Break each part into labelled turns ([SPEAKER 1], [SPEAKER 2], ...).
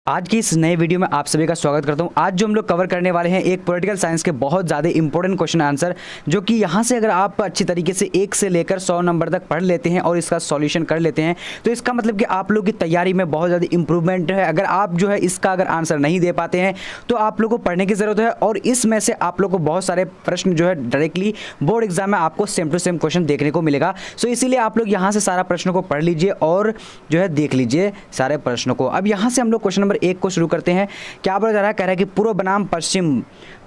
[SPEAKER 1] आज की इस नए वीडियो में आप सभी का स्वागत करता हूं। आज जो हम लोग कवर करने वाले हैं एक पॉलिटिकल साइंस के बहुत ज़्यादा इंपॉर्टेंट क्वेश्चन आंसर, जो कि यहां से अगर आप अच्छी तरीके से 1 से लेकर 100 नंबर तक पढ़ लेते हैं और इसका सॉल्यूशन कर लेते हैं तो इसका मतलब कि आप लोग की तैयारी में बहुत ज़्यादा इंप्रूवमेंट है। अगर आप जो है इसका अगर आंसर नहीं दे पाते हैं तो आप लोग को पढ़ने की ज़रूरत है और इसमें से आप लोग को बहुत सारे प्रश्न जो है डायरेक्टली बोर्ड एग्जाम में आपको सेम टू सेम क्वेश्चन देखने को मिलेगा। सो इसीलिए आप लोग यहाँ से सारा प्रश्नों को पढ़ लीजिए और जो है देख लीजिए सारे प्रश्नों को। अब यहाँ से हम लोग क्वेश्चन नंबर 1 को शुरू करते हैं। क्या बोला जा रहा है, कह रहा है कि पूर्व बनाम पश्चिम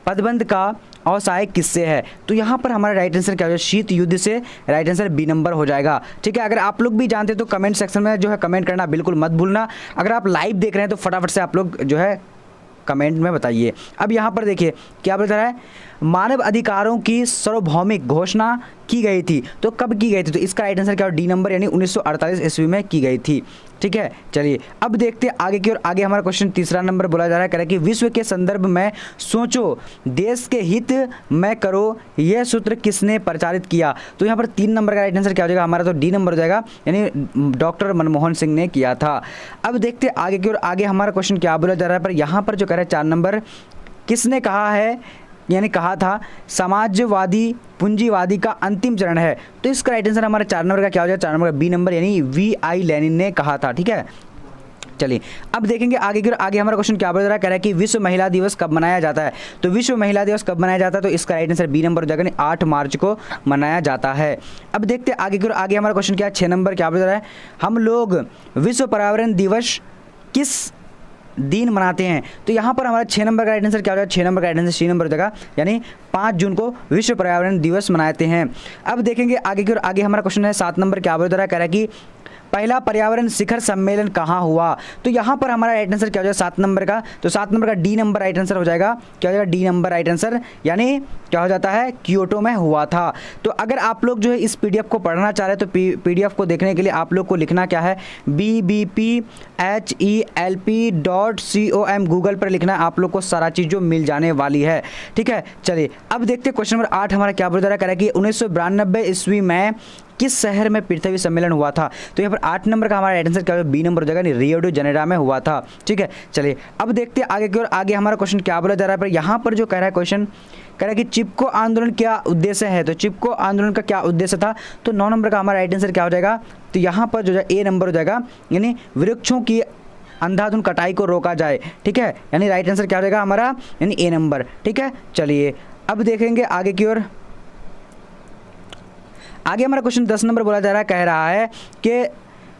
[SPEAKER 1] पदबंध का अवसाय किससे है। तो यहाँ पर हमारा राइट आंसर क्या हो जाएगा, शीत युद्ध से। राइट आंसर बी नंबर हो जाएगा। ठीक है, अगर आप लोग भी जानते हैं तो कमेंट सेक्शन में जो है कमेंट करना बिल्कुल मत भूलना। अगर आप लाइव देख रहे हैं तो फटाफट से आप लोग जो है कमेंट में बताइए। अब यहाँ पर देखिए क्या बता रहा है, मानव अधिकारों की सार्वभौमिक घोषणा की गई थी। तो कब की गई थी, तो इसका राइट आंसर क्या हो, डी नंबर यानी 1948 ईस्वी में की गई थी। ठीक है, चलिए अब देखते हैं आगे की ओर। आगे हमारा क्वेश्चन तीसरा नंबर बोला जा रहा है, कह रहा है कि विश्व के संदर्भ में सोचो देश के हित में करो, यह सूत्र किसने प्रचारित किया। तो यहाँ पर 3 नंबर का राइट आंसर क्या हो जाएगा, हमारा तो डी नंबर हो जाएगा यानी डॉक्टर मनमोहन सिंह ने किया था। अब देखते हैं आगे की ओर। आगे हमारा क्वेश्चन क्या बोला जा रहा है, पर यहाँ पर जो कह रहा है 4 नंबर, किसने कहा है यानी कहा था समाजवादी पूंजीवादी का अंतिम चरण है। तो इसका राइट आंसर हमारा 4 नंबर का क्या हो जाएगा, 4 नंबर का बी नंबर यानी V.I. लेनिन ने कहा था। ठीक है, चलिए अब देखेंगे आगे की। आगे हमारा क्वेश्चन क्या बोल रहा है, कह रहा है कि विश्व महिला दिवस कब मनाया जाता है। तो विश्व महिला दिवस कब मनाया जाता है, तो इसका राइट आंसर बी नंबर हो जाएगा, 8 मार्च को मनाया जाता है। अब देखते हैं आगे की। आगे हमारा क्वेश्चन क्या है, 6 नंबर क्या बोल रहा है, हम लोग विश्व पर्यावरण दिवस किस दिन मनाते हैं। तो यहाँ पर हमारा 6 नंबर का राइट आंसर क्या हो जाएगा, 6 नंबर का राइट आंसर सी नंबर हो जाएगा यानी 5 जून को विश्व पर्यावरण दिवस मनाते हैं। अब देखेंगे आगे की। आगे हमारा क्वेश्चन है 7 नंबर क्या बोल रहा है, कह रहा है कि पहला पर्यावरण शिखर सम्मेलन कहाँ हुआ। तो यहाँ पर हमारा राइट आंसर क्या हो जाएगा 7 नंबर का, तो 7 नंबर का डी नंबर राइट आंसर हो जाएगा। क्या हो जाएगा, डी नंबर राइट आंसर यानी क्या हो जाता है, कियोटो में हुआ था। तो अगर आप लोग जो है इस पीडीएफ को पढ़ना चाह रहे हैं तो पीडीएफ को देखने के लिए आप लोग को लिखना क्या है, BBPHELP.com गूगल पर लिखना है, आप लोग को सारा चीज़ जो मिल जाने वाली है। ठीक है, चलिए अब देखते हैं क्वेश्चन नंबर 8 हमारा क्या बोल रहा है, कि 1992 ईस्वी में किस शहर में पृथ्वी सम्मेलन हुआ था। तो यहाँ पर 8 नंबर का हमारा राइट आंसर क्या होगा, बी नंबर हो जाएगा, रियो डी जेनेरो में हुआ था। ठीक है, चलिए अब देखते हैं आगे की ओर। आगे हमारा क्वेश्चन क्या बोला जा रहा है, पर यहाँ पर जो कह रहा है क्वेश्चन, कह रहा है कि चिपको आंदोलन क्या उद्देश्य है। तो चिपको आंदोलन का क्या उद्देश्य था, तो 9 नंबर का हमारा राइट आंसर क्या हो जाएगा, तो यहाँ पर जो है ए नंबर हो जाएगा यानी वृक्षों की अंधाधुंध कटाई को रोका जाए। ठीक है, यानी राइट आंसर क्या हो जाएगा हमारा यानी ए नंबर। ठीक है, चलिए अब देखेंगे आगे की ओर। आगे हमारा क्वेश्चन 10 नंबर बोला जा रहा है, कह रहा है कि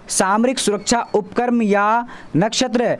[SPEAKER 1] सामरिक सुरक्षा उपक्रम या नक्षत्र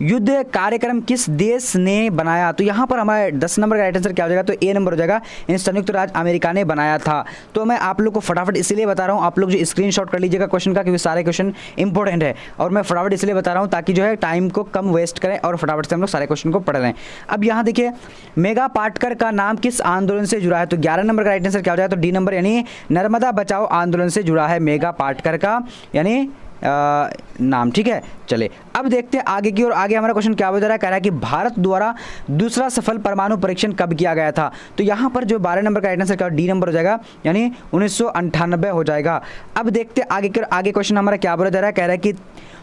[SPEAKER 1] युद्ध कार्यक्रम किस देश ने बनाया। तो यहाँ पर हमारा 10 नंबर का राइट आंसर क्या हो जाएगा, तो ए नंबर हो जाएगा यानी संयुक्त राज्य अमेरिका ने बनाया था। तो मैं आप लोग को फटाफट इसलिए बता रहा हूँ, आप लोग जो स्क्रीनशॉट कर लीजिएगा क्वेश्चन का, क्योंकि सारे क्वेश्चन इंपॉर्टेंट है और मैं फटाफट इसलिए बता रहा हूँ ताकि जो है टाइम को कम वेस्ट करें और फटाफट से हम लोग सारे क्वेश्चन को पढ़ लें। अब यहाँ देखिए मेगा पाटकर का नाम किस आंदोलन से जुड़ा है। तो 11 नंबर का राइट आंसर क्या हो जाएगा, तो डी नंबर यानी नर्मदा बचाओ आंदोलन से जुड़ा है मेगा पाटकर का यानी नाम। ठीक है, चले अब देखते हैं आगे की ओर। आगे हमारा क्वेश्चन क्या बता रहा है, कह रहा है कि भारत द्वारा दूसरा सफल परमाणु परीक्षण कब किया गया था। तो यहाँ पर जो 12 नंबर का राइट आंसर क्या डी नंबर हो जाएगा यानी 1998 हो जाएगा। अब देखते हैं आगे की ओर। आगे क्वेश्चन हमारा क्या बोला जा रहा है, कह रहा है कि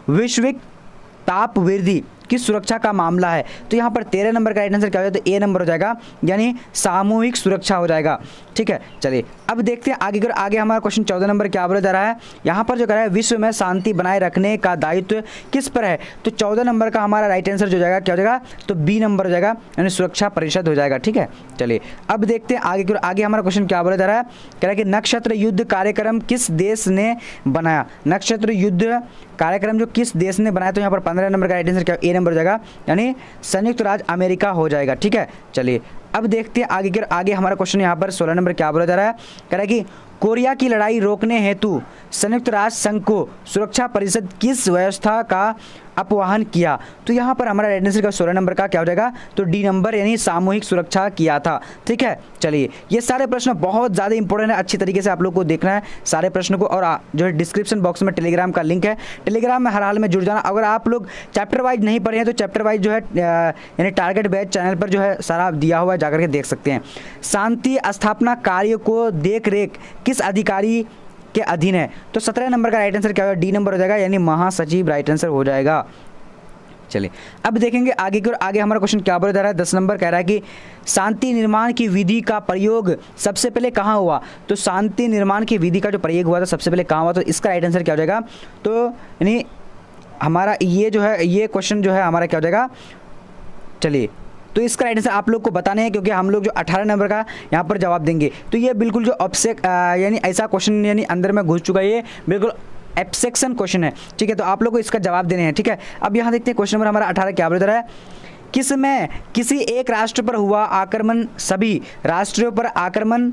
[SPEAKER 1] वैश्विक ताप वृद्धि की सुरक्षा का मामला है। तो यहाँ पर 13 नंबर का राइट आंसर क्या हो जाएगा, तो ए नंबर हो जाएगा यानी सामूहिक सुरक्षा हो जाएगा। ठीक है, चलिए अब देखते हैं आगे। आगे हमारा क्वेश्चन 14 नंबर क्या बोला जा रहा है, यहाँ पर जो कह रहा है विश्व में शांति बनाए रखने का दायित्व किस पर है। तो 14 नंबर का हमारा राइट आंसर जो जाएगा क्या हो जाएगा, तो बी नंबर हो जाएगा यानी सुरक्षा परिषद हो जाएगा। ठीक है, चलिए अब देखते हैं आगे। आगे हमारा क्वेश्चन क्या बोला जा रहा है, कह रहा है कि नक्षत्र युद्ध कार्यक्रम किस देश ने बनाया। नक्षत्र युद्ध कार्यक्रम जो किस देश ने बनाया, तो यहाँ पर 15 नंबर का राइट आंसर क्या ए नंबर हो जाएगा यानी संयुक्त राज्य अमेरिका हो जाएगा। ठीक है, चलिए अब देखते हैं आगे। आगे हमारा क्वेश्चन यहाँ पर 16 नंबर क्या बोला जा रहा है, कह रहा है कि कोरिया की लड़ाई रोकने हेतु संयुक्त राष्ट्र संघ को सुरक्षा परिषद किस व्यवस्था का अपवाहन किया। तो यहाँ पर हमारा राइट आंसर का 16 नंबर का क्या हो जाएगा, तो डी नंबर यानी सामूहिक सुरक्षा किया था। ठीक है, चलिए ये सारे प्रश्न बहुत ज़्यादा इंपॉर्टेंट है, अच्छी तरीके से आप लोग को देखना है सारे प्रश्नों को। और जो है डिस्क्रिप्शन बॉक्स में टेलीग्राम का लिंक है, टेलीग्राम में हर हाल में जुड़ जाना। अगर आप लोग चैप्टर वाइज नहीं पढ़े हैं तो चैप्टर वाइज जो है यानी टारगेट बैच चैनल पर जो है सारा दिया हुआ है, जाकर के देख सकते हैं। शांति स्थापना कार्य को देख रेख किस अधिकारी के अधीन है। तो 17 नंबर का राइट आंसर क्या होगा, डी नंबर हो जाएगा यानी महासचिव राइट आंसर हो जाएगा। चलिए अब देखेंगे आगे की ओर। आगे हमारा क्वेश्चन क्या बोला जा रहा है, 10 नंबर कह रहा है कि शांति निर्माण की विधि का प्रयोग सबसे पहले कहाँ हुआ। तो शांति निर्माण की विधि का जो प्रयोग हुआ था सबसे पहले कहाँ हुआ, तो इसका राइट आंसर क्या हो जाएगा, तो यानी हमारा ये जो है, ये क्वेश्चन जो है हमारा क्या हो जाएगा। चलिए तो इसका राइट आंसर आप लोग को बताने हैं, क्योंकि हम लोग जो 18 नंबर का यहाँ पर जवाब देंगे, तो ये बिल्कुल जो ऑब्जेक्ट यानी ऐसा क्वेश्चन यानी अंदर में घुस चुका है, ये बिल्कुल एब्सेक्शन क्वेश्चन है, ठीक है। तो आप लोग को इसका जवाब देने हैं, ठीक है। अब यहाँ देखते हैं क्वेश्चन नंबर हमारा 18 क्या बोल रहा है, किसमें किसी एक राष्ट्र पर हुआ आक्रमण सभी राष्ट्रों पर आक्रमण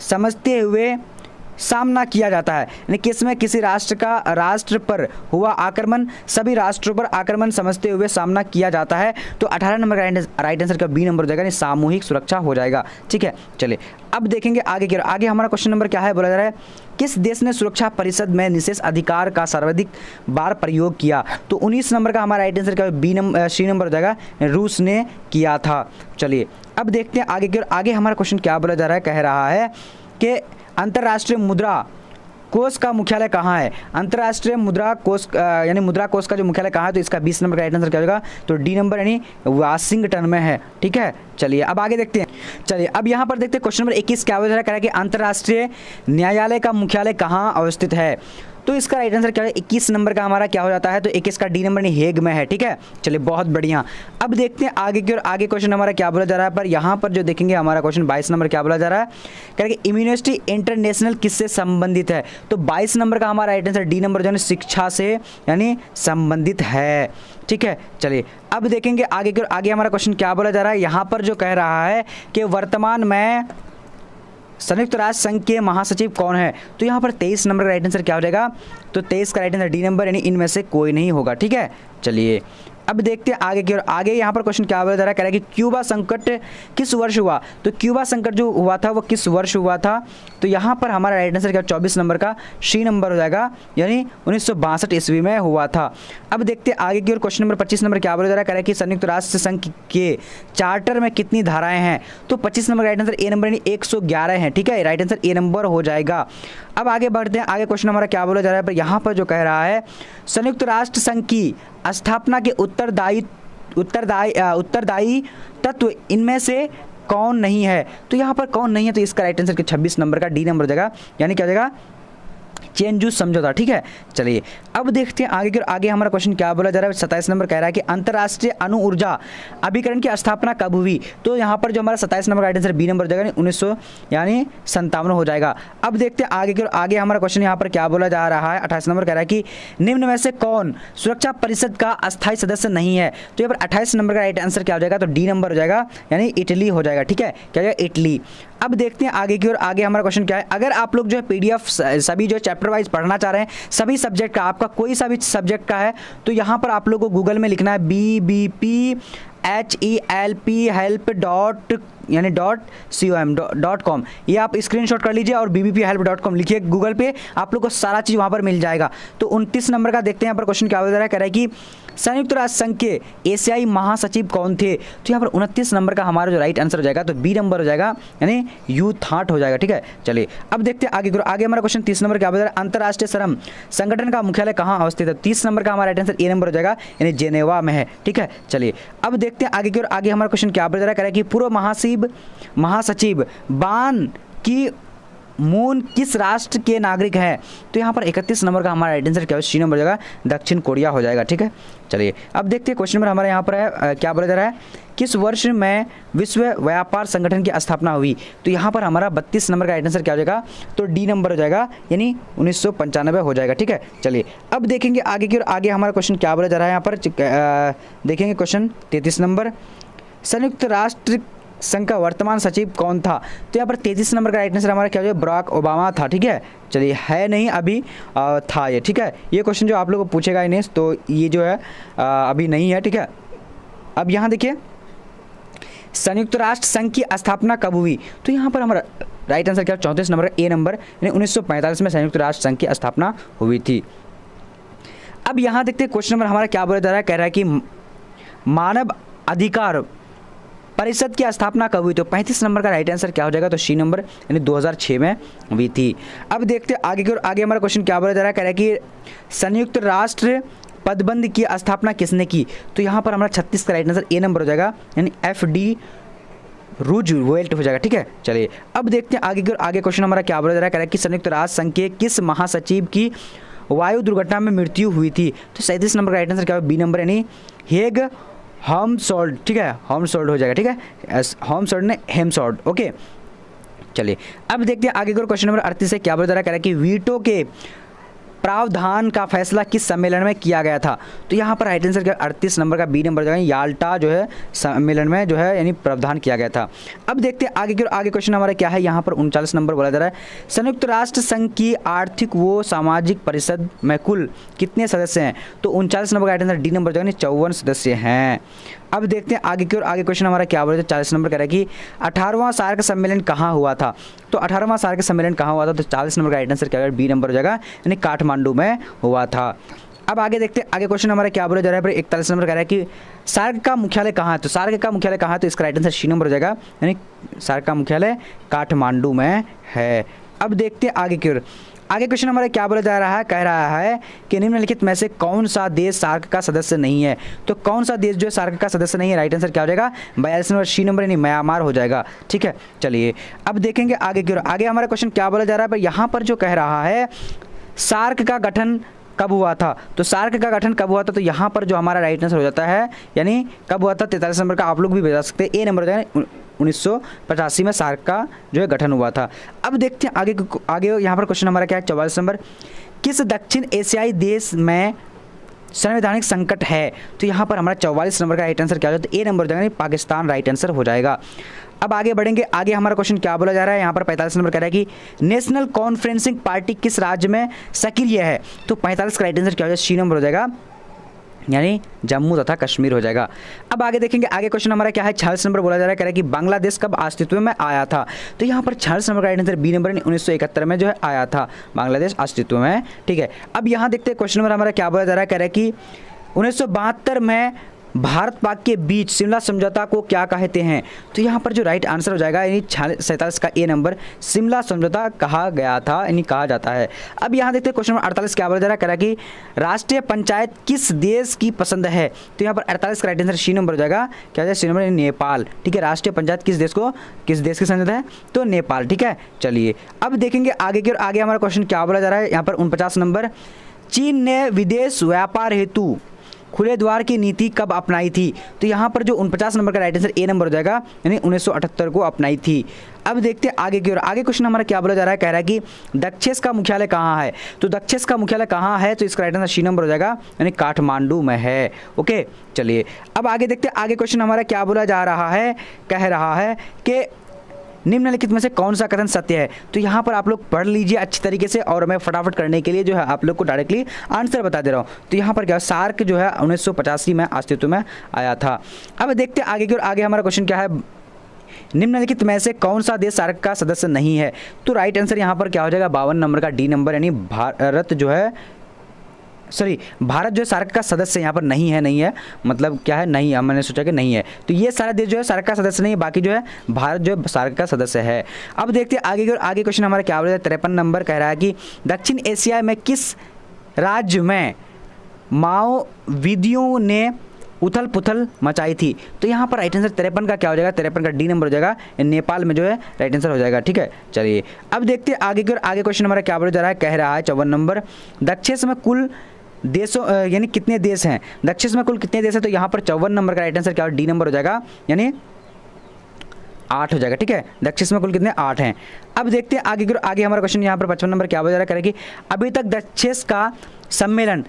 [SPEAKER 1] समझते हुए सामना किया जाता है। यानी किसमें किसी राष्ट्र पर हुआ आक्रमण सभी राष्ट्रों पर आक्रमण समझते हुए सामना किया जाता है। तो 18 नंबर का राइट आंसर का बी नंबर हो जाएगा, यानी सामूहिक सुरक्षा हो जाएगा, ठीक है। चलिए अब देखेंगे आगे क्या, आगे हमारा क्वेश्चन नंबर क्या है, बोला जा रहा है किस देश ने सुरक्षा परिषद में निषेध अधिकार का सर्वाधिक बार प्रयोग किया। तो 19 नंबर का हमारा राइट आंसर क्या सी नंबर हो जाएगा, रूस ने किया था। चलिए अब देखते हैं आगे की ओर। आगे हमारा क्वेश्चन क्या बोला जा रहा है, कह रहा है कि अंतर्राष्ट्रीय मुद्रा कोष का मुख्यालय कहाँ है। अंतर्राष्ट्रीय मुद्रा कोष यानी मुद्रा कोष का जो मुख्यालय कहाँ है, तो इसका 20 नंबर का राइट आंसर क्या होगा, तो डी नंबर यानी वाशिंगटन में है, ठीक है। चलिए अब आगे देखते हैं। चलिए अब यहाँ पर देखते हैं क्वेश्चन नंबर 21 क्या बोल रहा है कि अंतर्राष्ट्रीय न्यायालय का मुख्यालय कहाँ अवस्थित है। तो इसका राइट आंसर क्या है, 21 नंबर का हमारा क्या हो जाता है, तो 21 का डी नंबर यानी हेग में है, ठीक है। चलिए बहुत बढ़िया। अब देखते हैं आगे की ओर। आगे क्वेश्चन हमारा क्या बोला जा रहा है, पर यहाँ पर जो देखेंगे हमारा क्वेश्चन 22 नंबर क्या बोला जा रहा है, कह रहे कि इम्यूनिटी इंटरनेशनल किससे संबंधित है। तो 22 नंबर का हमारा राइट आंसर डी नंबर जो है शिक्षा से यानी संबंधित है, ठीक है। चलिए अब देखेंगे आगे की ओर। आगे हमारा क्वेश्चन क्या बोला जा रहा है, यहाँ पर जो कह रहा है कि वर्तमान में संयुक्त राष्ट्र संघ के महासचिव कौन है। तो यहाँ पर 23 नंबर का राइट आंसर क्या हो जाएगा, तो 23 का राइट आंसर डी नंबर यानी इनमें से कोई नहीं होगा, ठीक है। चलिए अब देखते हैं आगे की ओर। आगे यहाँ पर क्वेश्चन क्या बोला जा रहा है, कह रहा है कि क्यूबा संकट किस वर्ष हुआ। तो क्यूबा संकट जो हुआ था वो किस वर्ष हुआ था। तो यहाँ पर हमारा राइट आंसर क्या 24 नंबर का सी नंबर हो जाएगा, यानी 1962 ईस्वी में हुआ था। अब देखते हैं आगे की ओर। क्वेश्चन नंबर 25 नंबर क्या बोला जा रहा है, कह रहा है कि संयुक्त राष्ट्र संघ के चार्टर में कितनी धाराएं हैं। तो 25 number right answer A number यानी 111 है, ठीक है। राइट आंसर ए नंबर हो जाएगा। अब आगे बढ़ते हैं। आगे क्वेश्चन हमारा क्या बोला जा रहा है, पर यहाँ पर जो कह रहा है संयुक्त राष्ट्र संघ की स्थापना के उत्तरदायी तत्व इनमें से कौन नहीं है। तो यहाँ पर कौन नहीं है, तो इसका राइट आंसर के 26 नंबर का डी नंबर हो जाएगा, यानी क्या हो जाएगा चेंजूस समझौता, ठीक है। चलिए अब देखते हैं आगे की। आगे हमारा क्वेश्चन क्या बोला जा रहा है, 27 नंबर कह रहा है कि अंतर्राष्ट्रीय अणु ऊर्जा अभिकरण की स्थापना कब हुई। तो यहाँ पर जो हमारा 27 नंबर का राइट आंसर बी नंबर हो जाएगा, 1957 हो जाएगा। अब देखते हैं आगे की। आगे हमारा क्वेश्चन यहाँ पर क्या बोला जा रहा है, 28 नंबर कह रहा है कि निम्न में से कौन सुरक्षा परिषद का अस्थायी सदस्य नहीं है। तो यहाँ पर 28 नंबर का राइट आंसर क्या हो जाएगा, तो डी नंबर हो जाएगा, यानी इटली हो जाएगा, ठीक है। क्या हो जाएगा, इटली। अब देखते हैं आगे की ओर। आगे हमारा क्वेश्चन क्या है, अगर आप लोग जो है पीडीएफ सभी जो चैप्टर वाइज पढ़ना चाह रहे हैं सभी सब्जेक्ट का, आपका कोई सा भी सब्जेक्ट का है, तो यहाँ पर आप लोग को गूगल में लिखना है BBPHELP.com, ये आप स्क्रीनशॉट कर लीजिए और BBPHELP.com लिखिए गूगल पे, आप लोग को सारा चीज़ वहाँ पर मिल जाएगा। तो 29 नंबर का देखते हैं यहाँ पर क्वेश्चन क्या हो रहा है, कह रहा है कि संयुक्त राष्ट्र संघ के एशियाई महासचिव कौन थे। तो यहाँ पर 29 नंबर का हमारा जो राइट आंसर हो जाएगा, तो बी नंबर हो जाएगा, यानी यू थाट हो जाएगा, ठीक है। चलिए अब देखते हैं आगे। आगे हमारा क्वेश्चन 30 नंबर क्या बता रहा है, अंतर्राष्ट्रीय श्रम संगठन का मुख्यालय कहाँ अवस्थित है। 30 नंबर का हमारा राइट आंसर ए नंबर हो जाएगा, यानी जेनेवा में है, ठीक है। चलिए अब देखते हैं आगे की ओर। आगे हमारा क्वेश्चन क्या बता रहा है, कि पूर्व महासचिव बान की मून किस राष्ट्र के नागरिक हैं। तो यहाँ पर 31 नंबर का हमारा राइट आंसर क्या है, सी नंबर हो जाएगा, दक्षिण कोरिया हो जाएगा, ठीक है। चलिए अब देखते हैं क्वेश्चन नंबर हमारे यहाँ पर है, क्या बोला जा रहा है, किस वर्ष में विश्व व्यापार संगठन की स्थापना हुई। तो यहाँ पर हमारा 32 नंबर का राइट आंसर क्या हो जाएगा, तो डी नंबर हो जाएगा, यानी 1995 हो जाएगा, ठीक है। चलिए अब देखेंगे आगे की ओर। आगे हमारा क्वेश्चन क्या बोला जा रहा है, यहाँ पर देखेंगे क्वेश्चन 33 नंबर, संयुक्त राष्ट्र संघ का वर्तमान सचिव कौन था। तो यहाँ पर 33 नंबर का राइट आंसर हमारा क्या हो जाएगा, बराक ओबामा था, ठीक है। चलिए है नहीं अभी था ये, ठीक है। ये क्वेश्चन जो आप लोगों को पूछेगा इन्हें, तो ये जो है अभी नहीं है, ठीक है। अब यहाँ देखिए संयुक्त राष्ट्र संघ की स्थापना कब हुई। तो यहाँ पर हमारा राइट आंसर क्या, 34 नंबर ए नंबर, यानी 1945 में संयुक्त राष्ट्र संघ की स्थापना हुई थी। अब यहाँ देखते हैं क्वेश्चन नंबर हमारा क्या बोला जा रहा है, कह रहा है कि मानव अधिकार परिषद की स्थापना कब हुई। तो 35 नंबर का राइट आंसर क्या हो जाएगा, तो सी नंबर, यानी 2006 में हुई थी। अब देखते हैं आगे की ओर। आगे हमारा क्वेश्चन क्या बोला जा रहा है, कह रहा है कि संयुक्त राष्ट्र पदबंध की स्थापना किसने की? तो यहाँ पर हमारा 36 का राइट आंसर ए नंबर हो जाएगा, यानी FD रूजवेल्ट हो जाएगा। ठीक है, चलिए अब देखते हैं आगे की ओर। आगे क्वेश्चन हमारा क्या बोला जा रहा है, कह रहा है कि संयुक्त राष्ट्र संघ के किस महासचिव की वायु दुर्घटना में मृत्यु हुई थी? तो 37 नंबर का राइट आंसर क्या है? बी नंबर, यानी हेग हेमसोल्ड। ठीक है, हेमसोल्ड हो जाएगा। ठीक है, हेमसोल्ड ने हेमसोल्ड। ओके, चलिए अब देखते हैं आगे की ओर। क्वेश्चन नंबर 38 से क्या बोला जा रहा है, कह रहा है कि वीटो के प्रावधान का फैसला किस सम्मेलन में किया गया था? तो यहाँ पर राइट आंसर क्या? 38 नंबर का बी नंबर जाएगा, याल्टा जो है सम्मेलन में जो है यानी प्रावधान किया गया था। अब देखते हैं आगे की ओर। आगे क्वेश्चन हमारा क्या है, यहाँ पर 39 नंबर बोला जा रहा है, संयुक्त राष्ट्र संघ की आर्थिक व सामाजिक परिषद में कुल कितने सदस्य हैं? तो 39 नंबर का राइट आंसर डी नंबर जाएगा, 54 सदस्य हैं। अब देखते हैं आगे की ओर। आगे क्वेश्चन हमारा क्या बोला, 40 नंबर कह रहा है कि 18वां सार्क सम्मेलन कहाँ हुआ था? तो 18वां सार्क सम्मेलन कहाँ हुआ था? तो 40 नंबर का राइट आंसर क्या है? बी नंबर हो जाएगा, यानी काठमांडू में हुआ था। अब आगे देखते हैं आगे क्वेश्चन हमारा क्या बोला जा रहा है, 41 नंबर कह रहा है कि सार्क का मुख्यालय कहाँ है? तो सार्क का मुख्यालय कहाँ है? तो इसका राइट आंसर सी नंबर हो जाएगा, यानी सार्क का मुख्यालय काठमांडू में है। अब देखते हैं आगे की ओर। आगे क्वेश्चन हमारा क्या बोला जा रहा है, कह रहा है कि निम्नलिखित में से कौन सा देश सार्क का सदस्य नहीं है? तो कौन सा देश जो है सार्क का सदस्य नहीं है? राइट आंसर क्या हो जाएगा? 42 नंबर सी नंबर, यानी म्यांमार हो जाएगा। ठीक है, चलिए अब देखेंगे आगे की ओर। आगे हमारा क्वेश्चन क्या बोला जा रहा है, पर यहाँ पर जो कह रहा है सार्क का गठन कब हुआ था? तो सार्क का गठन कब हुआ था? तो यहाँ पर जो हमारा राइट आंसर हो जाता है, यानी कब हुआ था? 43 नंबर का आप लोग भी बता सकते हैं, ए नंबर हो जाएगा, 1985 में सार्क का जो है गठन हुआ था। अब देखते हैं आगे यहाँ पर क्वेश्चन हमारा क्या है, 44 नंबर, किस दक्षिण एशियाई देश में संवैधानिक संकट है? तो यहाँ पर हमारा 44 नंबर का राइट आंसर क्या हो जाता है? ए नंबर हो जाएगा, पाकिस्तान राइट आंसर हो जाएगा। अब आगे बढ़ेंगे। आगे हमारा क्वेश्चन क्या बोला जा रहा है, यहाँ पर 45 नंबर कह रहा है कि नेशनल कॉन्फ्रेंसिंग पार्टी किस राज्य में सक्रिय है? तो 45 का राइट आंसर क्या हो जाएगा? सी नंबर हो जाएगा, यानी जम्मू तथा कश्मीर हो जाएगा। अब आगे देखेंगे। आगे क्वेश्चन हमारा क्या है, 46 नंबर बोला जा रहा है, कह रहा है कि बांग्लादेश कब अस्तित्व में आया था? तो यहाँ पर 46 नंबर का राइट आंसर बी नंबर, 1971 में जो है आया था बांग्लादेश अस्तित्व में। ठीक है, अब यहाँ देखते हैं क्वेश्चन नंबर हमारा क्या बोला जा रहा है, कह रहा है कि 1972 में भारत पाक के बीच शिमला समझौता को क्या कहते हैं? तो यहाँ पर जो राइट आंसर हो जाएगा, यानी 47 का ए नंबर, शिमला समझौता कहा गया था, यानी कहा जाता है। अब यहाँ देखते हैं क्वेश्चन नंबर 48 क्या बोला जा रहा है, कह रहा है कि राष्ट्रीय पंचायत किस देश की पसंद है? तो यहाँ पर 48 का राइट आंसर सी नंबर हो जाएगा, क्या हो जाएगा? C number, Nepal. ठीक है, राष्ट्रीय पंचायत किस देश की पसंद है? तो नेपाल। ठीक है, चलिए अब देखेंगे आगे की ओर। आगे हमारा क्वेश्चन क्या बोला जा रहा है, यहाँ पर 49 नंबर, चीन ने विदेश व्यापार हेतु खुले द्वार की नीति कब अपनाई थी? तो यहाँ पर जो 49 नंबर का राइट आंसर ए नंबर हो जाएगा, यानी 1978 को अपनाई थी। अब देखते हैं आगे की ओर। आगे क्वेश्चन हमारा क्या बोला जा रहा है, कह रहा है कि दक्षेस का मुख्यालय कहाँ है? तो दक्षेस का मुख्यालय कहाँ है? तो इसका राइट आंसर सी नंबर हो जाएगा, यानी काठमांडू में है। ओके, चलिए अब आगे देखते हैं। आगे क्वेश्चन हमारा क्या बोला जा रहा है, कह रहा है कि निम्नलिखित में से कौन सा कथन सत्य है? तो यहाँ पर आप लोग पढ़ लीजिए अच्छी तरीके से, और मैं फटाफट करने के लिए जो है आप लोग को डायरेक्टली आंसर बता दे रहा हूँ। तो यहाँ पर क्या, सार्क जो है 1985 में अस्तित्व में आया था। अब देखते हैं आगे की ओर। आगे हमारा क्वेश्चन क्या है, निम्नलिखित में से कौन सा देश सार्क का सदस्य नहीं है? तो राइट आंसर यहाँ पर क्या हो जाएगा? 52 नंबर का डी नंबर, यानी भारत जो है भारत जो है सार्क का सदस्य यहाँ पर नहीं है, मतलब क्या है, नहीं है। मैंने सोचा कि नहीं है, तो ये सारा देश जो है सार्क का सदस्य नहीं है, बाकी जो है भारत जो है सार्क का सदस्य है। अब देखते हैं आगे की ओर। आगे क्वेश्चन हमारा क्या बोला है, 53 नंबर कह रहा है कि दक्षिण एशिया में किस राज्य में माओवादियों ने उथल पुथल मचाई थी? तो यहाँ पर राइट आंसर 53 का क्या हो जाएगा? 53 का डी नंबर हो जाएगा, नेपाल में जो है राइट आंसर हो जाएगा। ठीक है, चलिए अब देखते हैं आगे की ओर। आगे क्वेश्चन हमारा क्या बोला जा रहा है, कह रहा है 54 नंबर, दक्षिण में कुल देशों यानी कितने देश हैं? दक्षिण में कुल कितने देश हैं? तो यहाँ पर 54 नंबर का राइट आंसर क्या डी नंबर हो जाएगा, यानी 8 हो जाएगा। ठीक है, दक्षिण में कुल कितने? 8 हैं। अब देखते हैं आगे की ओर। आगे हमारा क्वेश्चन यहाँ पर 55 नंबर क्या बोला जा रहा है, करेगी अभी तक दक्षिण का सम्मेलन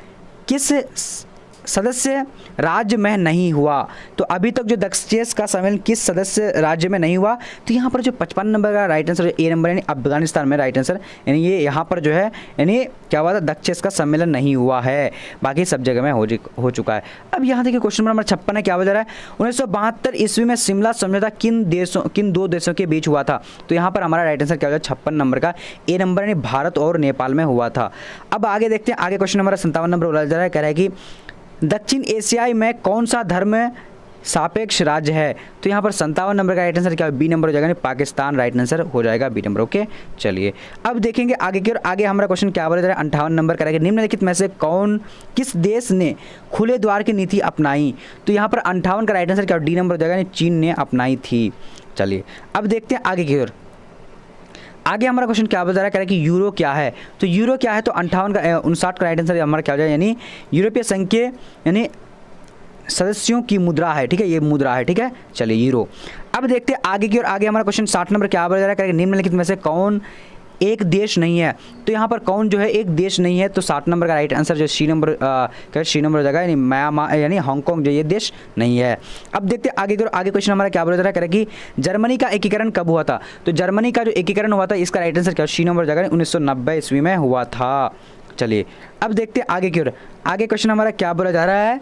[SPEAKER 1] किस सदस्य राज्य में नहीं हुआ? तो अभी तक जो दक्षिण का सम्मेलन किस सदस्य राज्य में नहीं हुआ? तो यहाँ पर जो 55 नंबर का राइट आंसर ए नंबर, यानी अफगानिस्तान में राइट आंसर, यानी ये यहाँ पर जो है यानी क्या हुआ था, दक्षिण का सम्मेलन नहीं हुआ है, बाकी सब जगह में हो चुका है। अब यहाँ देखिए क्वेश्चन नंबर 56 है, क्या बोल रहा है, 1972 ईस्वी में शिमला समझौता किन दो देशों के बीच हुआ था? तो यहाँ पर हमारा राइट आंसर क्या हो जाएगा, 56 नंबर का ए नंबर, यानी भारत और नेपाल में हुआ था। अब आगे देखते हैं। आगे क्वेश्चन नंबर 57 नंबर बोला जा रहा है, कह रहा है कि दक्षिण एशियाई में कौन सा धर्म सापेक्ष राज्य है। तो यहाँ पर 57 नंबर का राइट आंसर क्या बी नंबर हो जाएगा, यानी पाकिस्तान राइट आंसर हो जाएगा बी नंबर। ओके चलिए अब देखेंगे आगे की ओर। आगे हमारा क्वेश्चन क्या बोला जा रहा है, 58 नंबर का रहेगा, निम्नलिखित में से किस देश ने खुले द्वार की नीति अपनाई। तो यहाँ पर 58 का राइट आंसर क्या डी नंबर हो जाएगा, यानी चीन ने अपनाई थी। चलिए अब देखते हैं आगे की ओर। आगे हमारा क्वेश्चन क्या बता रहा है कि यूरो क्या है। तो यूरो क्या है, तो 59 का राइट आंसर हमारा क्या हो जाएगा, यानी यूरोपीय संघ के यानी सदस्यों की मुद्रा है। ठीक है, ये मुद्रा है। ठीक है चलिए यूरो। अब देखते हैं आगे की ओर। आगे हमारा क्वेश्चन 60 नंबर क्या बता रहा है, निम्नलिखित में से कौन एक देश नहीं है। तो यहाँ पर कौन जो है एक देश नहीं है, तो 60 नंबर का राइट आंसर जो सी नंबर हो जाएगा, यानी म्यांमार यानी हांगकांग जो ये देश नहीं है। अब देखते हैं आगे की ओर। आगे क्वेश्चन हमारा क्या बोला जा रहा है कि जर्मनी का एकीकरण कब हुआ था। तो जर्मनी का जो एकीकरण हुआ था इसका राइट आंसर क्या सी नंबर हो जाएगा, 1990 ईस्वी में हुआ था। चलिए अब देखते हैं आगे की ओर। आगे क्वेश्चन हमारा क्या बोला जा रहा है,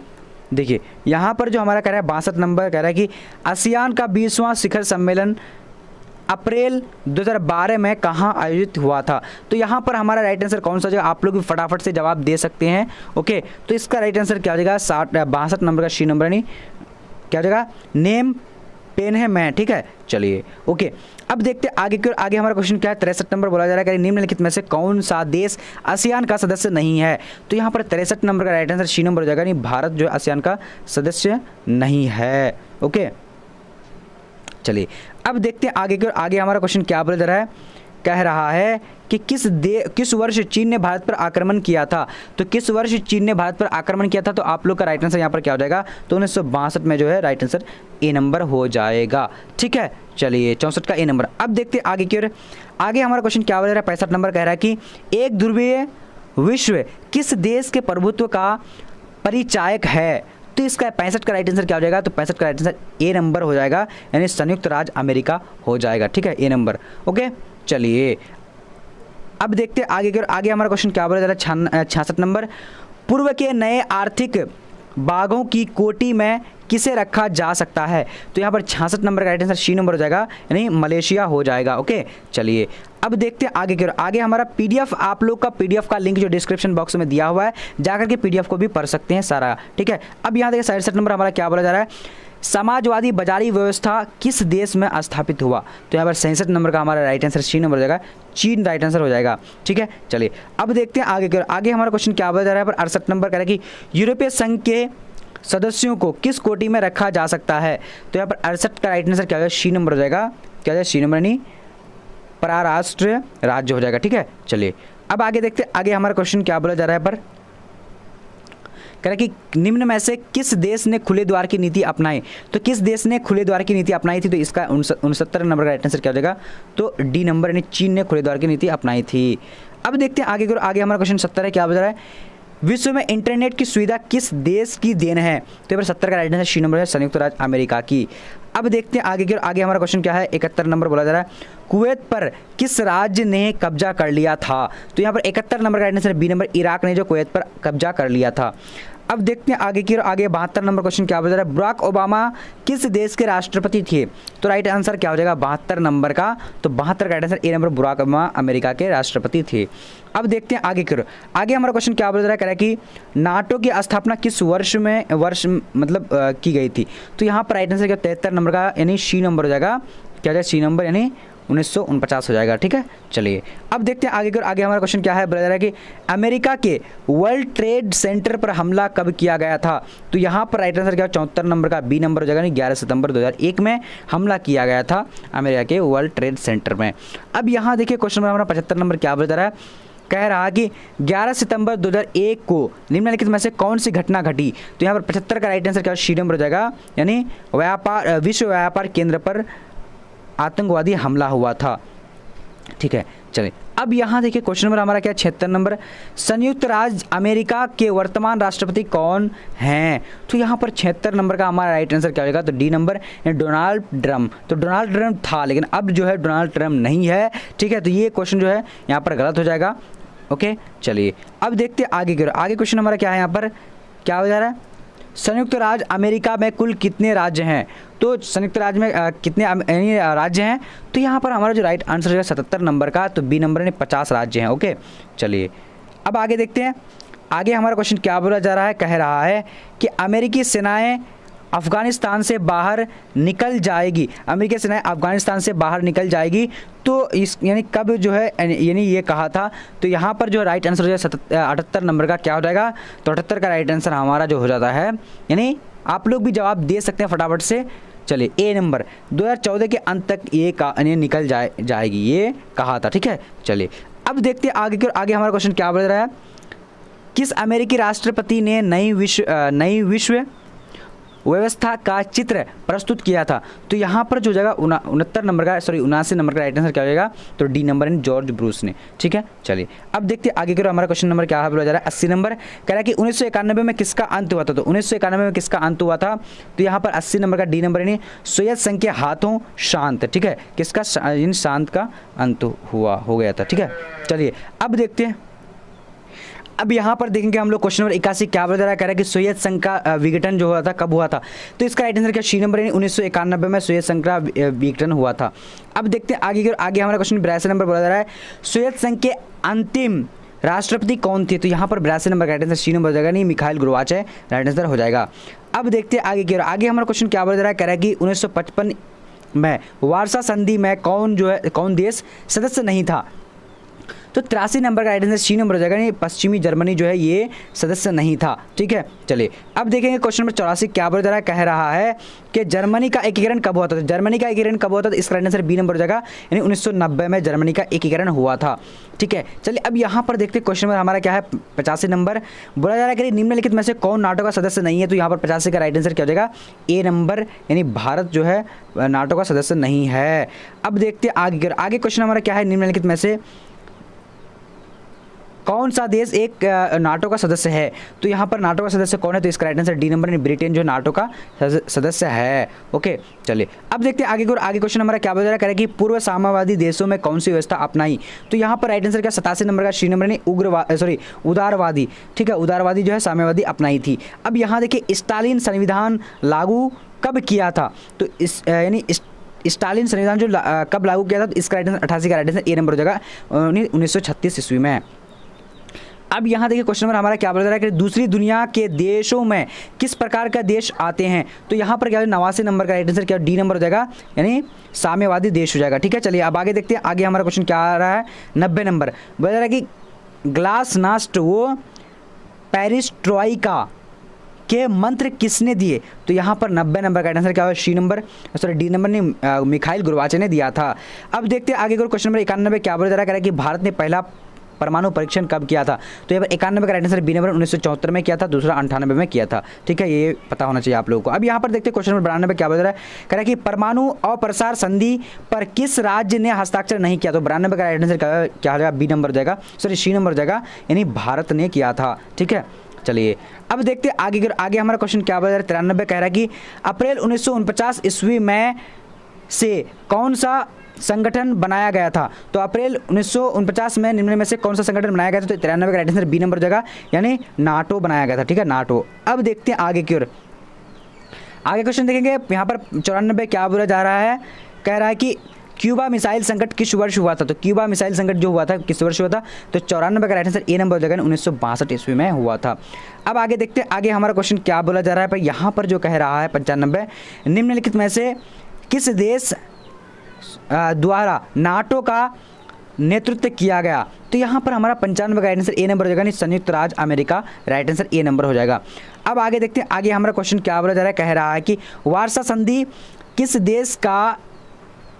[SPEAKER 1] देखिए यहाँ पर जो हमारा कह रहा है 62 नंबर कह रहा है कि आसियान का 20वां शिखर सम्मेलन अप्रैल 2012 में कहाँ आयोजित हुआ था। तो यहाँ पर हमारा राइट आंसर कौन सा जाएगा, आप लोग भी फटाफट से जवाब दे सकते हैं। ओके तो इसका राइट आंसर क्या हो जाएगा, 62 नंबर का सी नंबर, नहीं क्या हो जाएगा, नेम पेन है मैं। ठीक है चलिए ओके अब देखते हैं आगे की ओर। आगे हमारा क्वेश्चन क्या है, 63 नंबर बोला जा रहा है कि निम्नलिखित में से कौन सा देश आसियान का सदस्य नहीं है। तो यहाँ पर 63 नंबर का राइट आंसर सी नंबर हो जाएगा, नहीं भारत जो आसियान का सदस्य नहीं है। ओके चलिए अब देखते हैं आगे की ओर। आगे हमारा क्वेश्चन क्या बोला जा रहा है, कह रहा है कि किस वर्ष चीन ने भारत पर आक्रमण किया था। तो किस वर्ष चीन ने भारत पर आक्रमण किया था, तो आप लोग का राइट आंसर यहाँ पर क्या हो जाएगा, तो 1962 में जो है राइट आंसर ए नंबर हो जाएगा। ठीक है चलिए 64 का ए नंबर। अब देखते हैं आगे की ओर। आगे हमारा क्वेश्चन क्या बोल रहा है, 65 नंबर कह रहा है कि एक ध्रुवीय विश्व किस देश के प्रभुत्व का परिचायक है। तो इसका 65 का राइट आंसर क्या हो जाएगा, तो 65 का राइट आंसर ए नंबर हो जाएगा, यानी संयुक्त राज्य अमेरिका हो जाएगा। ठीक है ए नंबर। ओके चलिए अब देखते हैं आगे की ओर। आगे हमारा क्वेश्चन क्या बोला जा रहा है, 66 नंबर, पूर्व के नए आर्थिक बागों की कोटि में किसे रखा जा सकता है। तो यहाँ पर 66 नंबर का राइट आंसर सी नंबर हो जाएगा, यानी मलेशिया हो जाएगा। ओके चलिए अब देखते हैं आगे की ओर। आगे हमारा पीडीएफ, आप लोग का पीडीएफ का लिंक जो डिस्क्रिप्शन बॉक्स में दिया हुआ है, जाकर के पीडीएफ को भी पढ़ सकते हैं सारा। ठीक है अब यहाँ देखिए 67 नंबर हमारा क्या बोला जा रहा है, समाजवादी बाजारी व्यवस्था किस देश में स्थापित हुआ। तो यहाँ पर 67 नंबर का हमारा राइट आंसर सी नंबर हो जाएगा, चीन राइट आंसर हो जाएगा। ठीक है चलिए अब देखते हैं आगे की ओर। आगे हमारा क्वेश्चन क्या बोला जा रहा है, पर 68 नंबर कह रहा है कि यूरोपीय संघ के सदस्यों को किस कोटि में रखा जा सकता है। तो यहाँ पर 68 का राइट आंसर क्या होगा, सी नंबर हो जाएगा, क्या हो जाएगा सी नंबर, नहीं पराराष्ट्र राज्य हो जाएगा। ठीक है चलिए अब आगे देखते हैं। आगे हमारा क्वेश्चन क्या बोला जा रहा है, पर कह रहा है कि निम्न में से किस देश ने खुले द्वार की नीति अपनाई। तो किस देश ने खुले द्वार की नीति अपनाई थी, तो इसका 69 नंबर का राइट आंसर क्या हो जाएगा, तो डी नंबर, यानी चीन ने खुले द्वार की नीति अपनाई थी। अब देखते हैं आगे। आगे हमारा क्वेश्चन 70 है, क्या बता रहा है, विश्व में इंटरनेट की सुविधा किस देश की देन है। तो यहाँ पर 70 का राइट आंसर सी नंबर है, संयुक्त राज्य अमेरिका की। अब देखते हैं आगे की ओर। आगे हमारा क्वेश्चन क्या है, 71 नंबर बोला जा रहा है, कुवैत पर किस राज्य ने कब्जा कर लिया था। तो यहाँ पर 71 नंबर का right answer B number, Iraq ने जो कुवैत पर कब्जा कर लिया था। अब देखते हैं आगे की ओर। आगे 72 नंबर क्वेश्चन क्या बता रहा है, बराक ओबामा किस देश के राष्ट्रपति थे। तो राइट आंसर क्या हो जाएगा 72 नंबर का, तो 72 का right answer A number, Barack Obama America के राष्ट्रपति थे। अब देखते हैं आगे की ओर। आगे हमारा क्वेश्चन क्या बता रहा है, कह रहा है कि नाटो की स्थापना किस वर्ष मतलब की गई थी। तो यहाँ पर राइट आंसर क्या 73 नंबर का, यानी सी नंबर हो जाएगा, क्या जाएगा सी नंबर, यानी 1949 हो जाएगा। ठीक है चलिए अब देखते हैं आगे की ओर। आगे हमारा क्वेश्चन क्या है, बता रहा है कि अमेरिका के वर्ल्ड ट्रेड सेंटर पर हमला कब किया गया था। तो यहाँ पर राइट आंसर क्या 74 नंबर का बी नंबर हो जाएगा, 11 सितंबर 2001 में हमला किया गया था अमेरिका के वर्ल्ड ट्रेड सेंटर में। अब यहाँ देखिए क्वेश्चन नंबर हमारा 75 नंबर क्या बता रहा है, कह रहा कि 11 सितंबर 2001 को निम्नलिखित में से कौन सी घटना घटी। तो यहाँ पर 75 का राइट आंसर क्या सी नंबर हो जाएगा, यानी विश्व व्यापार केंद्र पर आतंकवादी हमला हुआ था। ठीक है चलिए अब यहाँ देखिए क्वेश्चन नंबर हमारा क्या 76 नंबर, संयुक्त राज्य अमेरिका के वर्तमान राष्ट्रपति कौन हैं। तो यहाँ पर 76 नंबर का हमारा राइट आंसर क्या होगा, तो डी नंबर, डोनाल्ड ट्रम्प। तो डोनाल्ड ट्रम्प था, लेकिन अब जो है डोनाल्ड ट्रम्प नहीं है। ठीक है तो ये क्वेश्चन जो है यहाँ पर गलत हो जाएगा। ओके चलिए अब देखते हैं आगे की। आगे क्वेश्चन हमारा क्या है, यहाँ पर क्या हो जा रहा है, संयुक्त राज्य अमेरिका में कुल कितने राज्य हैं। तो संयुक्त राज्य में कितने राज्य हैं। तो यहाँ पर हमारा जो राइट आंसर है 77 नंबर का, तो बी नंबर में 50 राज्य हैं। ओके चलिए अब आगे देखते हैं। आगे हमारा क्वेश्चन क्या बोला जा रहा है, कह रहा है कि अमेरिकी सेनाएं अफगानिस्तान से बाहर निकल जाएगी, अमेरिकी सेना अफगानिस्तान से बाहर निकल जाएगी, तो इस यानी कब जो है यानी ये कहा था। तो यहाँ पर जो राइट आंसर हो जाए 78 नंबर का क्या हो जाएगा, तो 78 का राइट आंसर हमारा जो हो जाता है, यानी आप लोग भी जवाब दे सकते हैं फटाफट से। चलिए ए नंबर 2014 के अंत तक ये निकल जाएगी, ये कहा था, ठीक है। चलिए अब देखते हैं आगे हमारा क्वेश्चन क्या बढ़ रहा है। किस अमेरिकी राष्ट्रपति ने नई विश्व व्यवस्था का चित्र प्रस्तुत किया था। तो यहाँ पर जो जगह 79 नंबर का राइट आंसर क्या हो जाएगा, तो डी नंबर है, जॉर्ज ब्रूस ने, ठीक है। चलिए अब देखते हैं आगे करो, हमारा क्वेश्चन नंबर क्या बोला जा रहा है 80 नंबर, कह रहा है कि 1991 में किसका अंत हुआ था। तो 1991 में किसका अंत हुआ था, तो यहाँ पर 80 नंबर का डी नंबर यानी सोवियत संघ के हाथों शांत, ठीक है, किसका शांत का अंत हो गया था, ठीक है। चलिए अब देखते हैं, अब यहाँ पर देखेंगे हम लोग क्वेश्चन नंबर 81 क्या बता रहा है, कह रहा है कि सोवियत संघ का विघटन जो हुआ था कब हुआ था। तो इसका राइट आंसर क्या, सी नंबर यानी 1991 में सोवियत संघ का विघटन हुआ था। अब देखते हैं आगे हमारा क्वेश्चन 82 नंबर बोला जा रहा है, सोवियत संघ के अंतिम राष्ट्रपति कौन थे। तो यहाँ पर 82 नंबर का राइट आंसर सी नंबर हो जाएगा, नहीं मिखाइल गोर्बाचेव राइट आंसर हो जाएगा। अब देखते हैं आगे हमारा क्वेश्चन क्या बोला जा रहा है, कह रहा है कि 1955 में वार्सा संधि में कौन देश सदस्य नहीं था। तो 83 नंबर का राइट आंसर सी नंबर हो जाएगा, नहीं पश्चिमी जर्मनी जो है ये सदस्य नहीं था, ठीक है। चलिए अब देखेंगे क्वेश्चन नंबर 84 क्या बोल रहा है, कह रहा है कि जर्मनी का एकीकरण कब हुआ था। तो जर्मनी का एकीकरण कब हुआ था, तो इसका राइट आंसर बी नंबर हो जाएगा, यानी 1990 में जर्मनी का एकीकरण हुआ था, ठीक है। चलिए अब यहाँ पर देखते हैं क्वेश्चन नंबर हमारा क्या है 85 नंबर, बोला जा रहा है कि निम्नलिखित में से कौन नाटो का सदस्य नहीं है। तो यहाँ पर 85 का राइट आंसर क्या हो जाएगा, ए नंबर, यानी भारत जो है नाटो का सदस्य नहीं है। अब देखते हैं आगे क्वेश्चन हमारा क्या है, निम्नलिखित में से कौन सा देश एक नाटो का सदस्य है। तो यहाँ पर नाटो का सदस्य कौन है, तो इसका right answer D number, Britain जो नाटो का सदस्य है, ओके। चलिए अब देखते हैं आगे क्वेश्चन हमारा क्या बता रहा है कि पूर्व साम्यवादी देशों में कौन सी व्यवस्था अपनाई। तो यहाँ पर राइट आंसर क्या 87 नंबर का सी नंबर, नहीं उदारवादी, ठीक है, उदारवादी जो है साम्यवादी अपनाई थी। अब यहाँ देखिए स्टालिन संविधान लागू कब किया था। तो यानी स्टालिन संविधान जो कब लागू किया था, तो इसका राइट आंसर 88 का राइट आंसर ए नंबर हो जाएगा, 1936 ईस्वी में। अब यहाँ देखिए क्वेश्चन नंबर हमारा क्या बता रहा है कि दूसरी दुनिया के देशों में किस प्रकार का देश आते हैं। तो यहाँ पर क्या है 89 नंबर का राइट आंसर क्या डी नंबर हो जाएगा, यानी साम्यवादी देश हो जाएगा, ठीक है। चलिए अब आगे देखते हैं, आगे हमारा क्वेश्चन क्या आ रहा है 90 नंबर, बोला जा रहा है कि ग्लासनास्ट वो पेरिस्ट्रोइका के मंत्र किसने दिए। तो यहाँ पर 90 नंबर का आंसर क्या होगा, C number, sorry D number ने मिखाइल गोर्बाचेव ने दिया था। अब देखते हैं आगे क्वेश्चन नंबर 91 क्या बोला जा रहा है कि भारत ने पहला परमाणु परीक्षण कब किया था। तो यहाँ पर 91 का राइट आंसर बी नंबर 1974 में किया था, दूसरा 98 में किया था, ठीक है, ये पता होना चाहिए आप लोगों को। अब यहाँ पर देखते हैं क्वेश्चन नंबर 92 क्या बता रहा है, कह रहा है कि परमाणु अप्रसार संधि पर किस राज्य ने हस्ताक्षर नहीं किया। तो 92 का राइट आंसर क्या हो जाएगा, बी नंबर हो जाएगा, सॉरी सी नंबर हो जाएगा, यानी भारत ने किया था, ठीक है। चलिए अब देखते हैं आगे हमारा क्वेश्चन क्या बता रहा है 93 कह रहा है कि अप्रैल 1949 ईस्वी में से कौन सा संगठन बनाया गया था। तो अप्रैल 1949 में निम्न में से कौन सा संगठन बनाया गया था। तो 93 का राइट आंसर बी नंबर हो जाएगा, यानी नाटो बनाया गया था, ठीक है, नाटो। अब देखते हैं आगे क्वेश्चन देखेंगे, यहाँ पर 94 क्या बोला जा रहा है, कह रहा है कि क्यूबा मिसाइल संकट किस वर्ष हुआ था। तो क्यूबा मिसाइल संकट जो हुआ था किस वर्ष हुआ था। तो 94 का राइट आंसर ए नंबर हो जाएगा, 1962 ईस्वी में हुआ था। अब आगे देखते हैं आगे हमारा क्वेश्चन क्या बोला जा रहा है, पर यहाँ पर जो कह रहा है 95 निम्नलिखित में से किस देश द्वारा नाटो का नेतृत्व किया गया। तो यहाँ पर हमारा 95 का राइट आंसर ए नंबर हो जाएगा, नहीं संयुक्त राज्य America right answer A number हो जाएगा। अब आगे देखते हैं आगे हमारा क्वेश्चन क्या बोला जा रहा है, कह रहा है कि वार्सा संधि किस देश का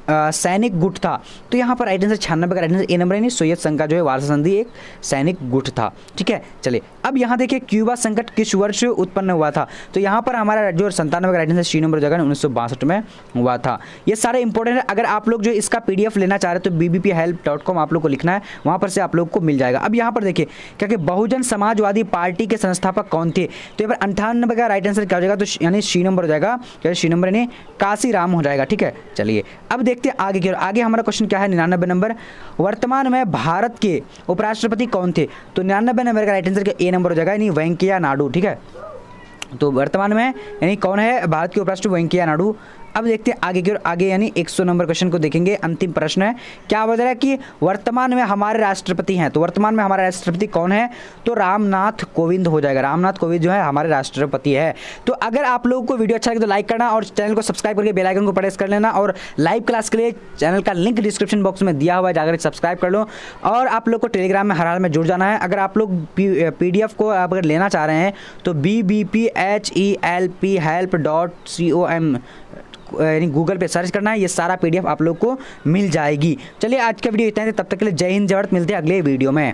[SPEAKER 1] सैनिक गुट था। तो यहाँ पर राइट आंसर 96 का राइट आंसर ए नंबर, यानी सोवियत संघ का जो है वार्सा संधि एक सैनिक गुट था, ठीक है। चलिए अब यहाँ देखिए क्यूबा संकट किस वर्ष उत्पन्न हुआ था। तो यहाँ पर हमारा जो 97 का राइट आंसर सी नंबर हो जाएगा, 1962 में हुआ था। ये सारे इंपॉर्टेंट है। अगर आप लोग जो इसका PDF लेना चाह रहे हो तो bbphelp.com आप लोग को लिखना है, वहाँ पर से आप लोग को मिल जाएगा। अब यहाँ पर देखिए क्योंकि बहुजन समाजवादी पार्टी के संस्थापक कौन थे। तो यहाँ पर 98 का राइट आंसर क्या हो जाएगा, तो यानी सी नंबर हो जाएगा, सी नंबर यानी काशीराम हो जाएगा, ठीक है। चलिए अब देखते हैं आगे हमारा क्वेश्चन क्या है 99 नंबर, वर्तमान में भारत के उपराष्ट्रपति कौन थे। तो 99 नंबर का राइट आंसर क्या ए नंबर हो जाएगा, यानी वेंकैया नायडू, ठीक है। तो वर्तमान में यानी कौन है भारत के उपराष्ट्रपति, वेंकैया नायडू। अब देखते हैं आगे की ओर। आगे यानी 100 नंबर क्वेश्चन को देखेंगे। अंतिम प्रश्न है, क्या बता रहा है कि वर्तमान में हमारे राष्ट्रपति हैं, तो वर्तमान में हमारे राष्ट्रपति कौन है, तो रामनाथ कोविंद हो जाएगा। रामनाथ कोविंद जो है हमारे राष्ट्रपति है। तो अगर आप लोगों को वीडियो अच्छा लगे तो लाइक करना और चैनल को सब्सक्राइब करके बेल आइकन को प्रेस कर लेना। और लाइव क्लास के लिए चैनल का लिंक डिस्क्रिप्शन बॉक्स में दिया हुआ है, जाकर सब्सक्राइब कर लो। और आप लोग को टेलीग्राम में हर हाल में जुड़ जाना है। अगर आप लोग PDF को आप अगर लेना चाह रहे हैं तो BBPHELP.com यानी गूगल पे सर्च करना है, ये सारा PDF आप लोग को मिल जाएगी। चलिए आज का वीडियो इतना ही, तब तक के लिए जय हिंद जय भारत, मिलते हैं अगले वीडियो में।